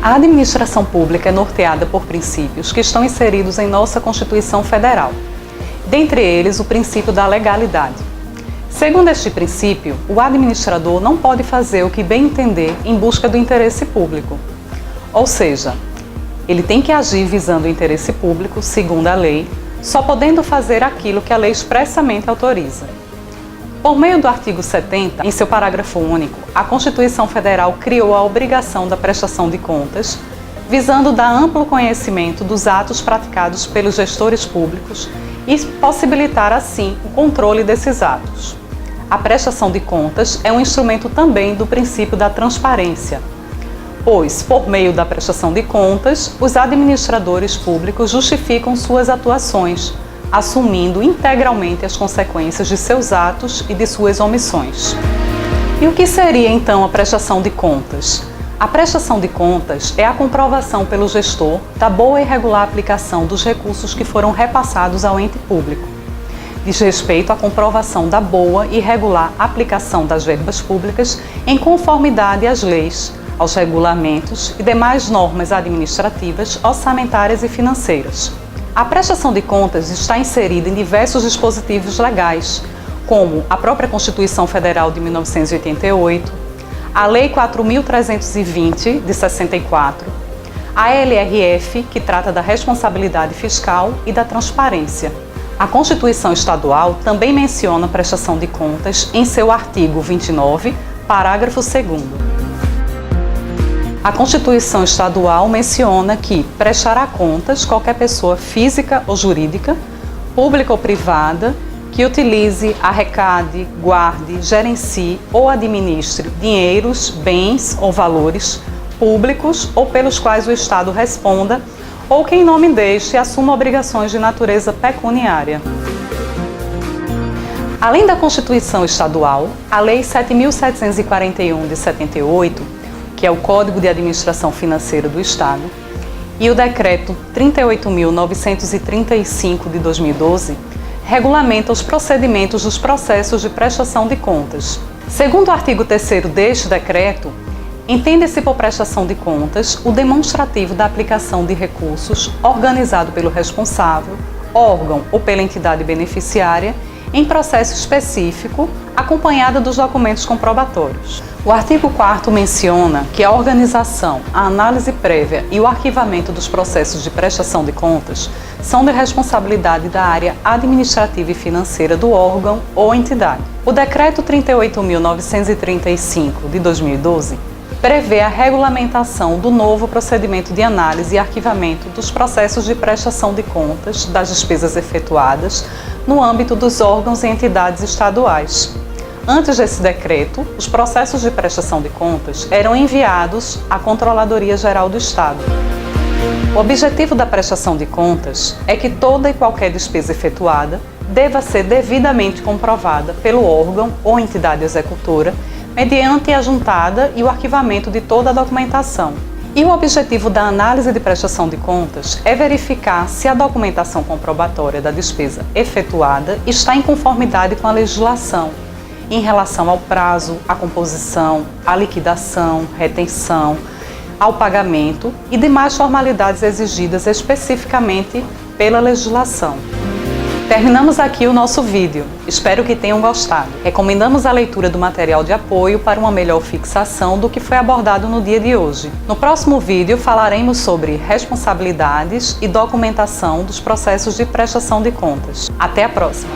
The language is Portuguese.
A administração pública é norteada por princípios que estão inseridos em nossa Constituição Federal. Dentre eles, o princípio da legalidade. Segundo este princípio, o administrador não pode fazer o que bem entender em busca do interesse público. Ou seja, ele tem que agir visando o interesse público, segundo a lei, só podendo fazer aquilo que a lei expressamente autoriza. Por meio do artigo 70, em seu parágrafo único, a Constituição Federal criou a obrigação da prestação de contas, visando dar amplo conhecimento dos atos praticados pelos gestores públicos e possibilitar, assim, o controle desses atos. A prestação de contas é um instrumento também do princípio da transparência, pois, por meio da prestação de contas, os administradores públicos justificam suas atuações, assumindo integralmente as consequências de seus atos e de suas omissões. E o que seria então a prestação de contas? A prestação de contas é a comprovação pelo gestor da boa e regular aplicação dos recursos que foram repassados ao ente público. Diz respeito à comprovação da boa e regular aplicação das verbas públicas em conformidade às leis, aos regulamentos e demais normas administrativas, orçamentárias e financeiras. A prestação de contas está inserida em diversos dispositivos legais, como a própria Constituição Federal de 1988, a Lei 4.320, de 64, a LRF, que trata da responsabilidade fiscal e da transparência. A Constituição Estadual também menciona a prestação de contas em seu artigo 29, parágrafo 2º. A Constituição Estadual menciona que prestará contas qualquer pessoa física ou jurídica, pública ou privada, que utilize, arrecade, guarde, gerencie ou administre dinheiros, bens ou valores públicos ou pelos quais o Estado responda ou que em nome deste assuma obrigações de natureza pecuniária. Além da Constituição Estadual, a Lei 7.741 de 78, que é o Código de Administração Financeira do Estado, e o Decreto 38.935 de 2012, regulamenta os procedimentos dos processos de prestação de contas. Segundo o artigo 3º deste decreto, entende-se por prestação de contas o demonstrativo da aplicação de recursos organizado pelo responsável, órgão ou pela entidade beneficiária em processo específico, acompanhada dos documentos comprobatórios. O artigo 4º menciona que a organização, a análise prévia e o arquivamento dos processos de prestação de contas são de responsabilidade da área administrativa e financeira do órgão ou entidade. O Decreto 38.935 de 2012 prevê a regulamentação do novo procedimento de análise e arquivamento dos processos de prestação de contas das despesas efetuadas no âmbito dos órgãos e entidades estaduais. Antes desse decreto, os processos de prestação de contas eram enviados à Controladoria Geral do Estado. O objetivo da prestação de contas é que toda e qualquer despesa efetuada deva ser devidamente comprovada pelo órgão ou entidade executora mediante a juntada e o arquivamento de toda a documentação. E o objetivo da análise de prestação de contas é verificar se a documentação comprobatória da despesa efetuada está em conformidade com a legislação, em relação ao prazo, à composição, à liquidação, retenção, ao pagamento e demais formalidades exigidas especificamente pela legislação. Terminamos aqui o nosso vídeo. Espero que tenham gostado. Recomendamos a leitura do material de apoio para uma melhor fixação do que foi abordado no dia de hoje. No próximo vídeo falaremos sobre responsabilidades e documentação dos processos de prestação de contas. Até a próxima!